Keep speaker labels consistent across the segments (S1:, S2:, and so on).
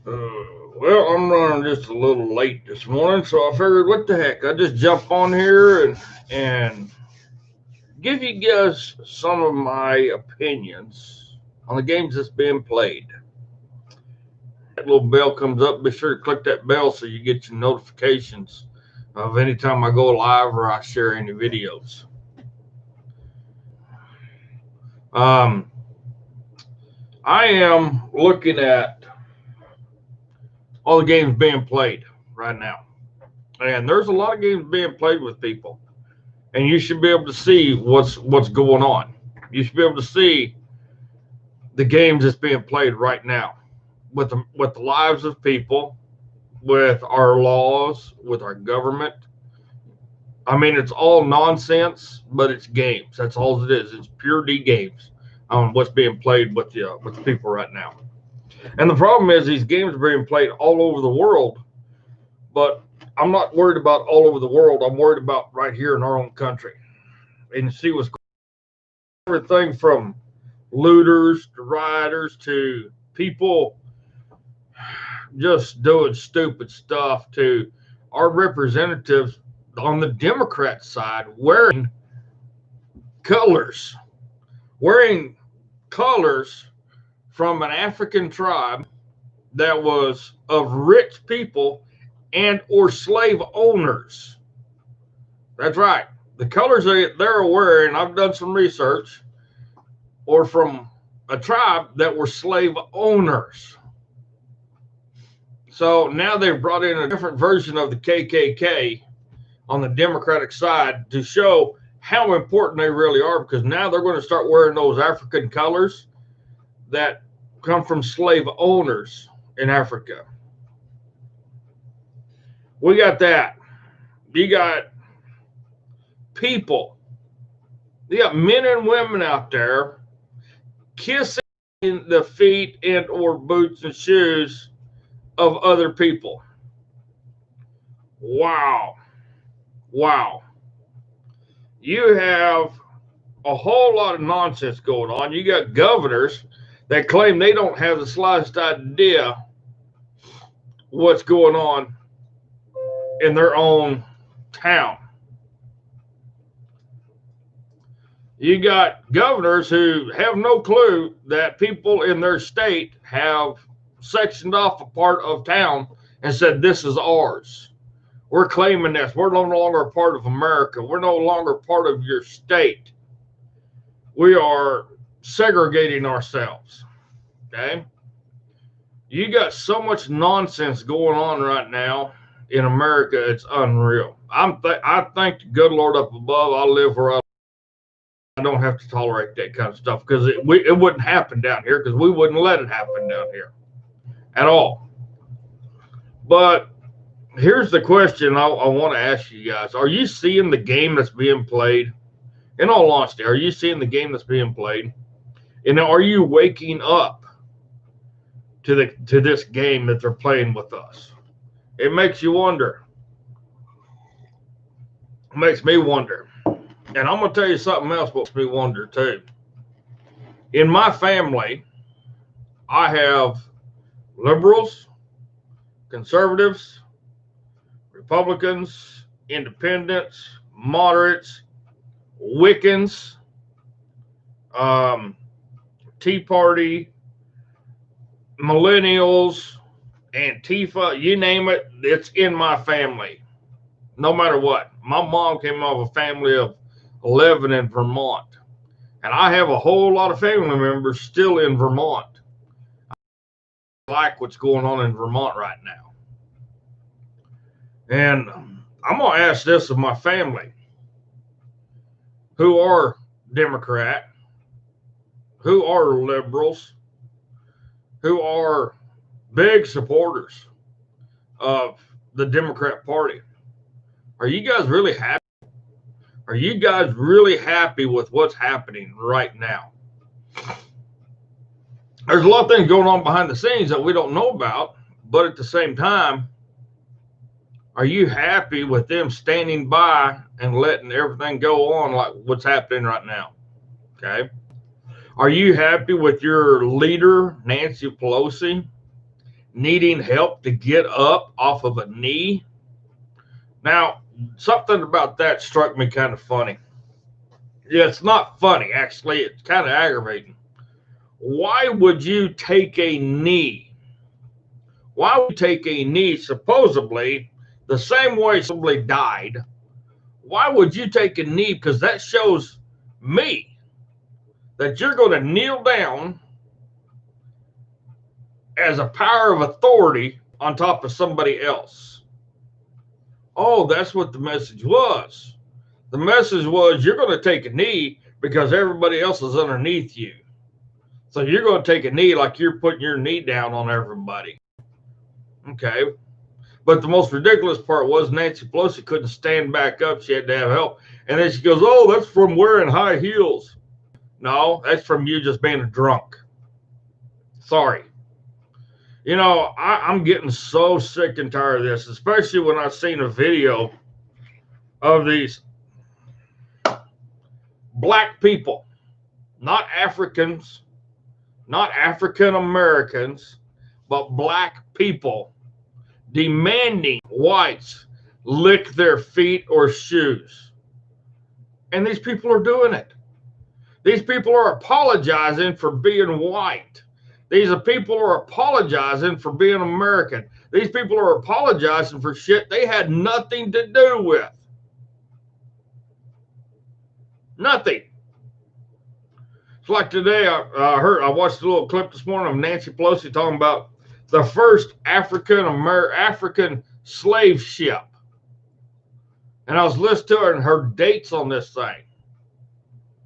S1: Well, I'm running just a little late this morning, so I figured, what the heck? I just jump on here and give you guys some of my opinions on the games that's being played. That little bell comes up. Be sure to click that bell so you get your notifications of any time I go live or I share any videos. Um, I am looking at all the games being played right now, and there's a lot of games being played with people. And you should be able to see what's going on. You should be able to see the games that's being played right now with the lives of people, with our laws, with our government. I mean, it's all nonsense, but it's games. That's all it is. It's pure D games on what's being played with the people right now. And the problem is these games are being played all over the world, but I'm not worried about all over the world. I'm worried about right here in our own country and see what's everything from looters to rioters to people just doing stupid stuff to our representatives on the Democrat side colors, wearing colors from an African tribe that was of rich people and or slave owners. That's right. The colors they're wearing, I've done some research, or from a tribe that were slave owners. So now they've brought in a different version of the KKK on the Democratic side to show how important they really are, because now they're going to start wearing those African colors that come from slave owners in Africa. We got that. You got people. You got men and women out there kissing the feet and or boots and shoes of other people. Wow. Wow. You have a whole lot of nonsense going on. You got governors that claim they don't have the slightest idea what's going on in their own town. You got governors who have no clue that people in their state have sectioned off a part of town and said, this is ours. We're claiming this. We're no longer a part of America. We're no longer part of your state. We are segregating ourselves. Okay? You got so much nonsense going on right now in America. It's unreal. I thank the good Lord up above. I live where I don't have to tolerate that kind of stuff, because it wouldn't happen down here, because we wouldn't let it happen down here at all. But here's the question I want to ask you guys. Are you seeing the game that's being played? In all honesty, are you seeing the game that's being played? And are you waking up to this game that they're playing with us? It makes you wonder. It makes me wonder. And I'm going to tell you something else what makes me wonder too. In my family, I have liberals, conservatives, Republicans, independents, moderates, Wiccans, Tea Party, millennials, Antifa, you name it, it's in my family. No matter what. My mom came out of a family of 11 in Vermont. And I have a whole lot of family members still in Vermont. I like what's going on in Vermont right now. And I'm going to ask this of my family, who are Democrat, who are liberals, who are big supporters of the Democrat Party. Are you guys really happy? Are you guys really happy with what's happening right now? There's a lot of things going on behind the scenes that we don't know about, but at the same time, are you happy with them standing by and letting everything go on like what's happening right now? Okay. Are you happy with your leader, Nancy Pelosi, needing help to get up off of a knee. Now, something about that struck me kind of funny. Yeah, it's not funny, actually. It's kind of aggravating. Why would you take a knee? Why would you take a knee supposedly the same way somebody died? Why would you take a knee? Because that shows me that you're going to kneel down as a power of authority on top of somebody else. Oh, that's what the message was. The message was you're going to take a knee because everybody else is underneath you. So you're going to take a knee like you're putting your knee down on everybody. Okay. But the most ridiculous part was Nancy Pelosi couldn't stand back up. She had to have help. And then she goes, oh, that's from wearing high heels. No, that's from you just being a drunk. Sorry. You know, I'm getting so sick and tired of this, especially when I've seen a video of these black people, not Africans, not African Americans, but black people demanding whites lick their feet or shoes. And these people are doing it. These people are apologizing for being white. These people are apologizing for being American. These people are apologizing for shit they had nothing to do with. Nothing. It's like today, I watched a little clip this morning of Nancy Pelosi talking about the first African slave ship. And I was listening to her and her dates on this thing.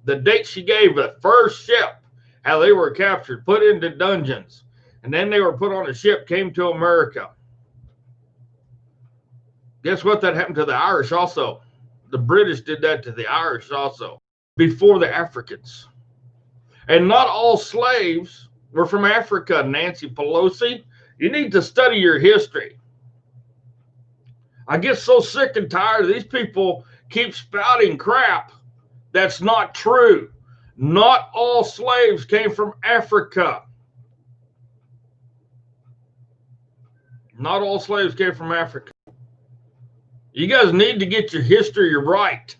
S1: The date she gave, the first ship, how they were captured, put into dungeons, and then they were put on a ship, came to America. Guess what? That happened to the Irish also. The British did that to the Irish also, before the Africans. And not all slaves were from Africa, Nancy Pelosi. You need to study your history. I get so sick and tired of these people keep spouting crap that's not true. Not all slaves came from Africa. Not all slaves came from Africa. You guys need to get your history right.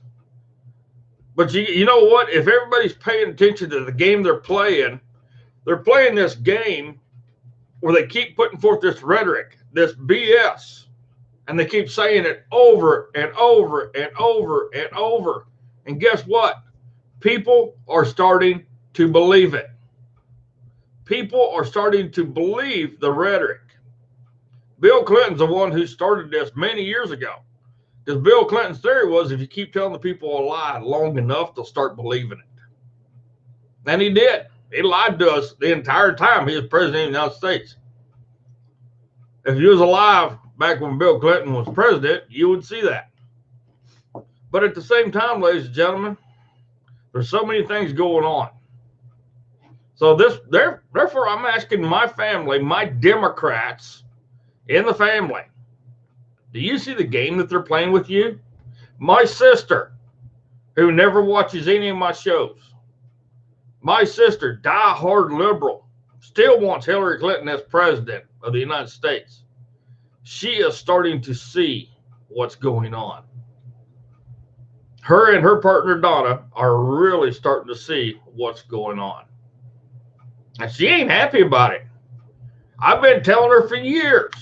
S1: But you know what? If everybody's paying attention to the game they're playing this game where they keep putting forth this rhetoric, this BS, and they keep saying it over and over and over and over. And guess what? People are starting to believe it. People are starting to believe the rhetoric. Bill Clinton's the one who started this many years ago. Because Bill Clinton's theory was if you keep telling the people a lie long enough, they'll start believing it. And he did. He lied to us the entire time he was president of the United States. If you was alive back when Bill Clinton was president, you would see that. But at the same time, ladies and gentlemen, there's so many things going on. So therefore, I'm asking my family, my Democrats in the family, do you see the game that they're playing with you? My sister, who never watches any of my shows, my sister, die-hard liberal, still wants Hillary Clinton as president of the United States. She is starting to see what's going on. Her and her partner, Donna, are really starting to see what's going on. And she ain't happy about it. I've been telling her for years,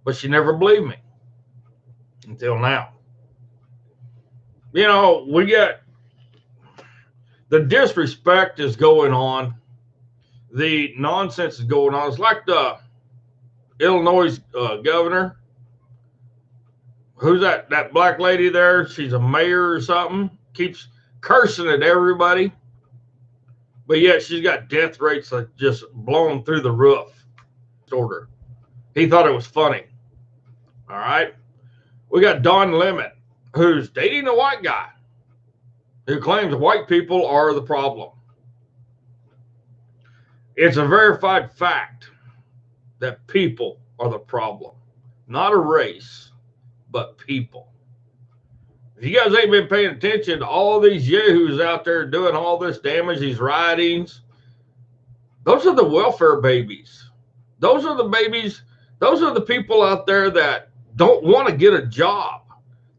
S1: but she never believed me until now. You know, we get the disrespect is going on. The nonsense is going on. It's like the Illinois governor. Who's that black lady there? She's a mayor or something. Keeps cursing at everybody. But yet she's got death rates that just blown through the roof. Order. He thought it was funny. All right. We got Don Lemon, who's dating a white guy who claims white people are the problem. It's a verified fact that people are the problem, not a race, but people. If you guys ain't been paying attention to all these yahoos out there doing all this damage, these riotings, those are the welfare babies. Those are the babies. Those are the people out there that don't want to get a job,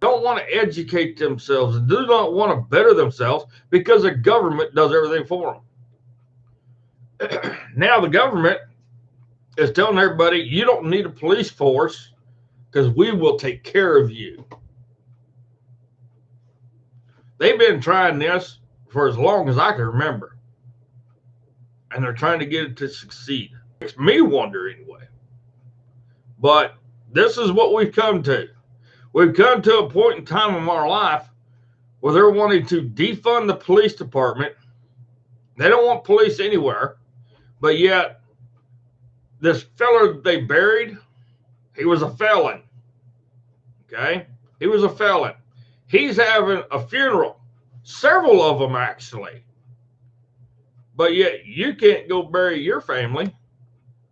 S1: don't want to educate themselves, do not want to better themselves because the government does everything for them. Now the government is telling everybody, you don't need a police force because we will take care of you. They've been trying this for as long as I can remember. And they're trying to get it to succeed. Makes me wonder anyway. But this is what we've come to. We've come to a point in time in our life where they're wanting to defund the police department. They don't want police anywhere. But yet, this fella that they buried, he was a felon. Okay? He was a felon. He's having a funeral. Several of them, actually. But yet, you can't go bury your family.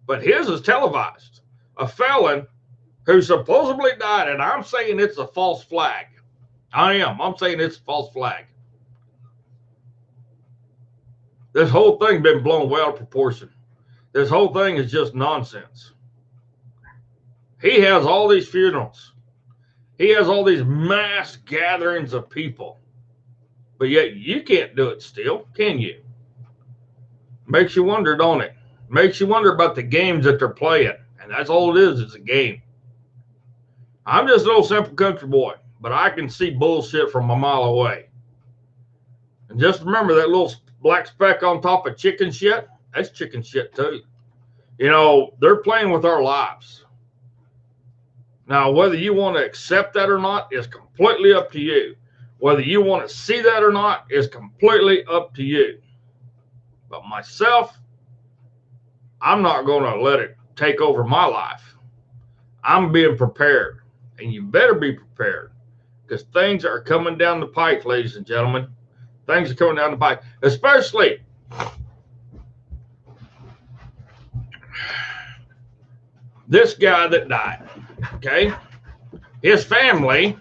S1: But his is televised. A felon who supposedly died, and I'm saying it's a false flag. I'm saying it's a false flag. This whole thing's been blown way out of proportion. This whole thing is just nonsense. He has all these funerals. He has all these mass gatherings of people. But yet you can't do it still, can you? Makes you wonder, don't it? Makes you wonder about the games that they're playing. And that's all it is, it's a game. I'm just a little simple country boy, but I can see bullshit from a mile away. And just remember that little black speck on top of chicken shit, that's chicken shit too. You know, they're playing with our lives. Now, whether you want to accept that or not is completely up to you. Whether you want to see that or not is completely up to you. But myself, I'm not going to let it take over my life. I'm being prepared. And you better be prepared. Because things are coming down the pike, ladies and gentlemen. Things are coming down the pike. Especially this guy that died. Okay? His family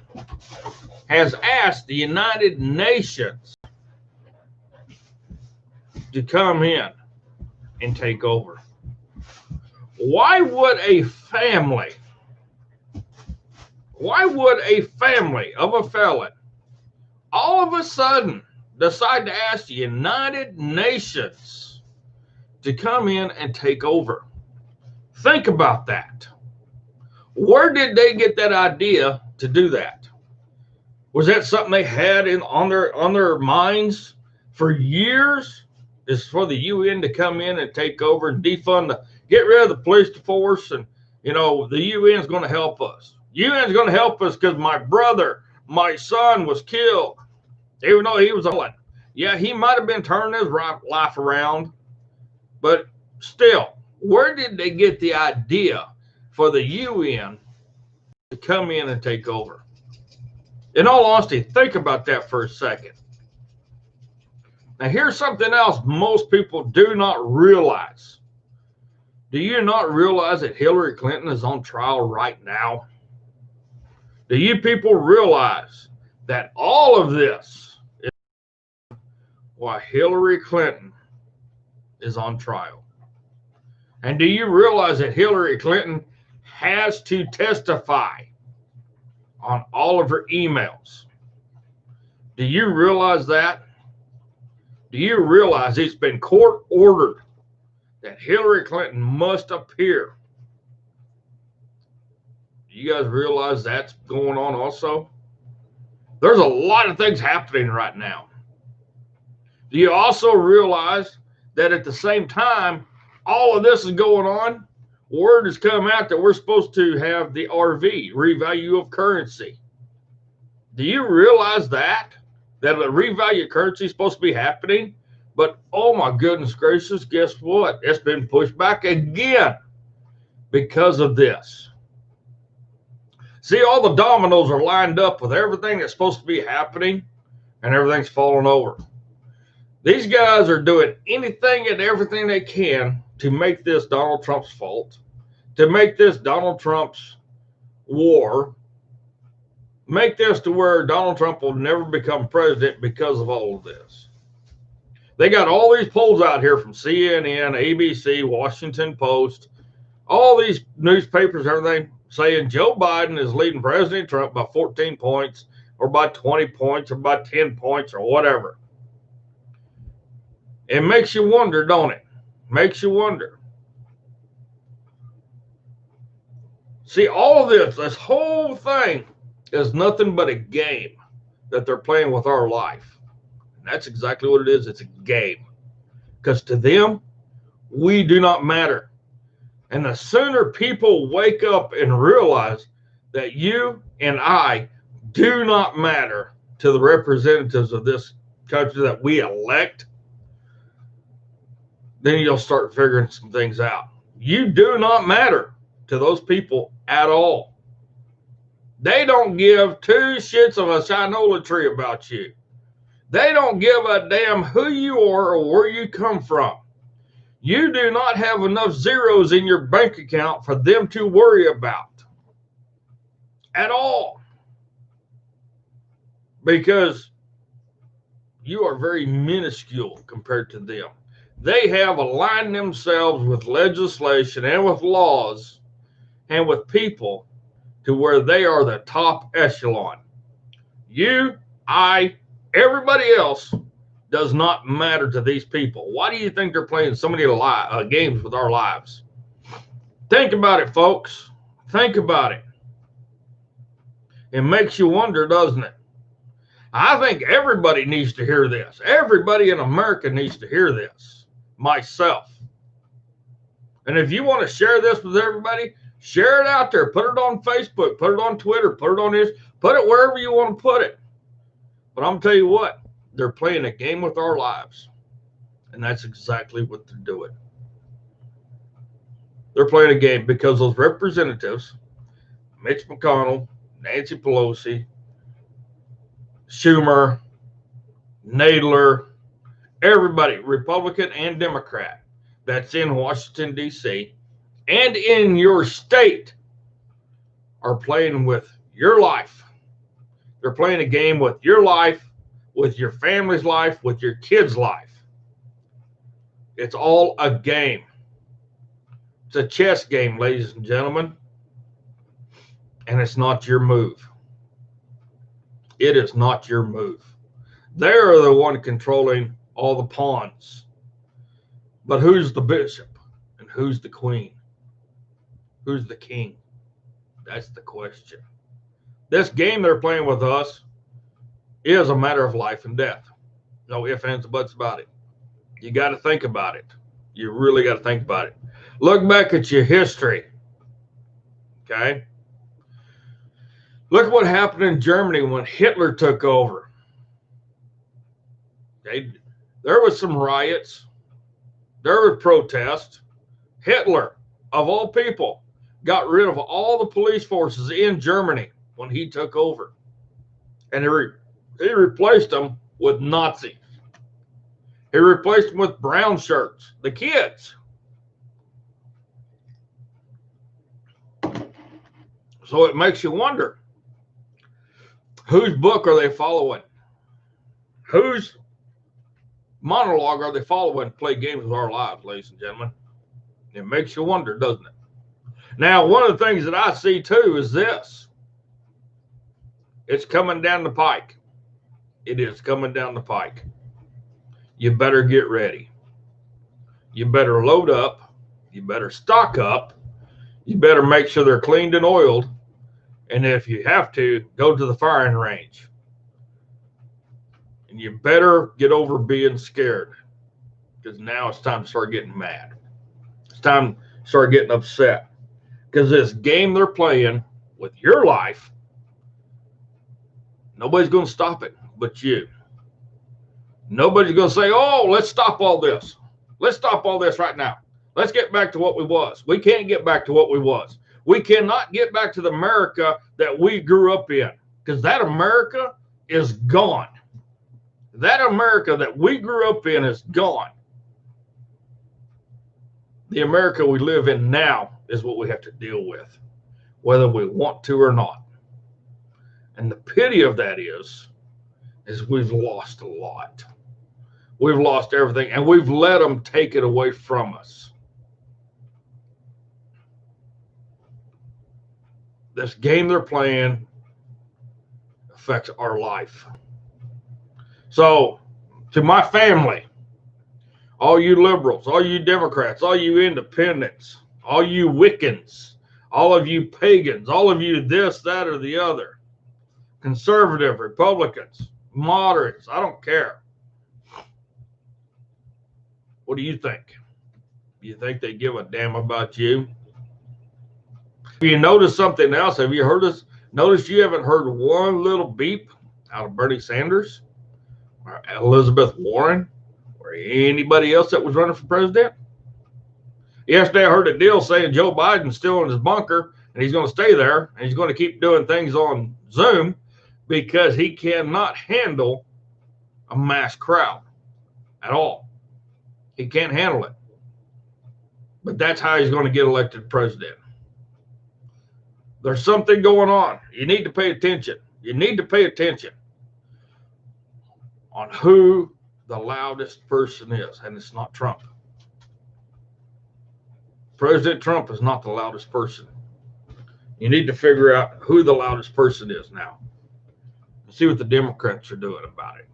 S1: has asked the United Nations to come in and take over. Why would a family of a felon all of a sudden decide to ask the United Nations to come in and take over? Think about that. Where did they get that idea to do that? Was that something they had on their minds for years? Is for the UN to come in and take over and defund get rid of the police force, and you know the UN is going to help us. UN is going to help us because my son was killed, even though he was a felon. Yeah, he might have been turning his life around, but still, where did they get the idea for the UN to come in and take over? In all honesty, think about that for a second. Now, here's something else most people do not realize. Do you not realize that Hillary Clinton is on trial right now? Do you people realize that all of this is why Hillary Clinton is on trial? And do you realize that Hillary Clinton has to testify on all of her emails? Do you realize that? Do you realize it's been court ordered that Hillary Clinton must appear? Do you guys realize that's going on also? There's a lot of things happening right now. Do you also realize that at the same time, all of this is going on, word has come out that we're supposed to have the RV, revalue of currency. Do you realize that the revalue of currency is supposed to be happening? But, oh my goodness gracious, guess what? It's been pushed back again because of this. See, all the dominoes are lined up with everything that's supposed to be happening, and everything's falling over. These guys are doing anything and everything they can to make this Donald Trump's fault, to make this Donald Trump's war, make this to where Donald Trump will never become president because of all of this. They got all these polls out here from CNN, ABC, Washington Post, All these newspapers, everything saying Joe Biden is leading President Trump by 14 points or by 20 points or by 10 points or whatever. It makes you wonder, don't it? Makes you wonder. See, all of this whole thing is nothing but a game that they're playing with our life. And that's exactly what it is. It's a game. Because to them, we do not matter. And the sooner people wake up and realize that you and I do not matter to the representatives of this country that we elect, then you'll start figuring some things out. You do not matter to those people at all. They don't give two shits of a shinola tree about you. They don't give a damn who you are or where you come from. You do not have enough zeros in your bank account for them to worry about at all, because you are very minuscule compared to them. They have aligned themselves with legislation and with laws and with people to where they are the top echelon. You, I, everybody else does not matter to these people. Why do you think they're playing so many games with our lives? Think about it, folks. Think about it. It makes you wonder, doesn't it? I think everybody needs to hear this. Everybody in America needs to hear this. Myself. And if you want to share this with everybody, share it out there. Put it on Facebook. Put it on Twitter. Put it on this. Put it wherever you want to put it. But I'm going to tell you what. They're playing a game with our lives. And that's exactly what they're doing. They're playing a game because those representatives, Mitch McConnell, Nancy Pelosi, Schumer, Nadler, everybody, Republican and Democrat, that's in Washington, D.C., and in your state, are playing with your life. They're playing a game with your life, with your family's life, with your kids' life. It's all a game. It's a chess game, ladies and gentlemen. And it's not your move. It is not your move. They're the one controlling all the pawns. But who's the bishop? And who's the queen? Who's the king? That's the question. This game they're playing with us is a matter of life and death. No ifs, ands, or buts about it. You got to think about it. You really got to think about it. Look back at your history. Okay? Look what happened in Germany when Hitler took over. Okay? There was some riots. There were protests. Hitler, of all people, got rid of all the police forces in Germany when he took over. And he replaced them with Nazis. He replaced them with brown shirts, the kids. So it makes you wonder, whose book are they following? Whose monologue are they following to play games with our lives, ladies and gentlemen? It makes you wonder, doesn't it? Now, one of the things that I see too is this. It's coming down the pike. It is coming down the pike. You better get ready. You better load up. You better stock up. You better make sure they're cleaned and oiled. And if you have to, go to the firing range. And you better get over being scared, because now it's time to start getting mad. It's time to start getting upset, because this game they're playing with your life, nobody's going to stop it but you. Nobody's going to say, oh, let's stop all this. Let's stop all this right now. Let's get back to what we was. We can't get back to what we was. We cannot get back to the America that we grew up in, because that America is gone. That America that we grew up in is gone. The America we live in now is what we have to deal with, whether we want to or not. And the pity of that is we've lost a lot. We've lost everything, and we've let them take it away from us. this game they're playing affects our life. So, to my family, all you liberals, all you Democrats, all you independents, all you Wiccans, all of you pagans, all of you this, that, or the other, conservative, Republicans, moderates, I don't care. What do you think? Do you think they give a damn about you? Have you noticed something else? Have you heard us? Notice you haven't heard one little beep out of Bernie Sanders or Elizabeth Warren or anybody else that was running for president? Yesterday I heard a deal saying Joe Biden's still in his bunker and he's going to stay there and he's going to keep doing things on Zoom because he cannot handle a mass crowd at all. He can't handle it. But that's how he's going to get elected president. There's something going on. You need to pay attention. You need to pay attention on who the loudest person is, and it's not Trump. President Trump is not the loudest person. You need to figure out who the loudest person is now. See what the Democrats are doing about it.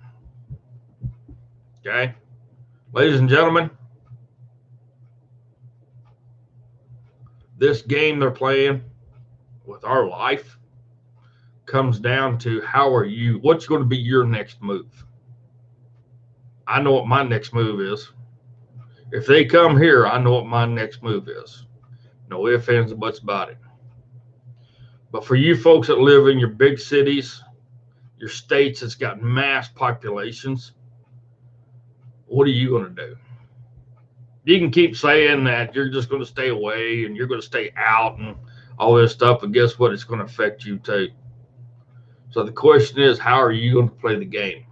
S1: Okay? Ladies and gentlemen, this game they're playing with our life comes down to what's going to be your next move. I know what my next move is. If they come here, I know what my next move is. No ifs, ands, and buts about it. But for you folks that live in your big cities, your states that's got mass populations, what are you going to do? You can keep saying that you're just going to stay away and you're going to stay out and all this stuff, but guess what? It's going to affect you too. So the question is, how are you going to play the game?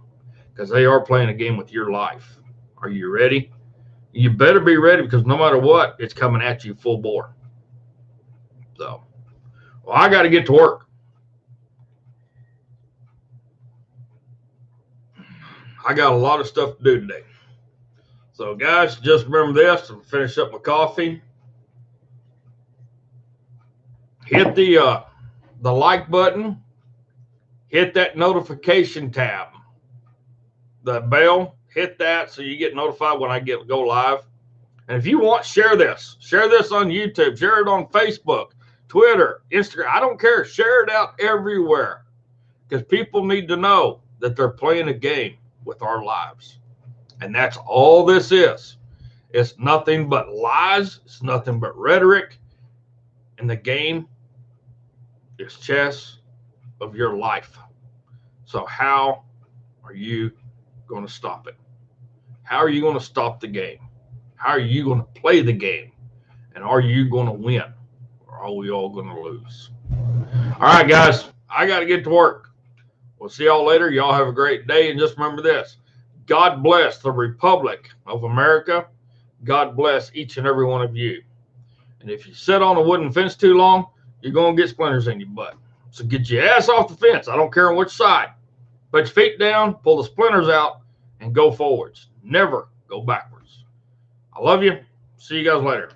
S1: Because they are playing a game with your life. Are you ready? You better be ready because no matter what, it's coming at you full bore. So, well, I got to get to work. I got a lot of stuff to do today. So, guys, just remember this and finish up my coffee. Hit the like button. Hit that notification tab. The bell. Hit that so you get notified when I go live. And if you want, share this. Share this on YouTube. Share it on Facebook, Twitter, Instagram. I don't care. Share it out everywhere because people need to know that they're playing a game with our lives. And that's all this is. It's nothing but lies. It's nothing but rhetoric. And the game is chess of your life. So how are you going to stop it? How are you going to stop the game? How are you going to play the game? And are you going to win? Or are we all going to lose? All right, guys, I got to get to work. We'll see y'all later. Y'all have a great day. And just remember this. God bless the Republic of America. God bless each and every one of you. And if you sit on a wooden fence too long, you're going to get splinters in your butt. So get your ass off the fence. I don't care on which side. Put your feet down, pull the splinters out, and go forwards. Never go backwards. I love you. See you guys later.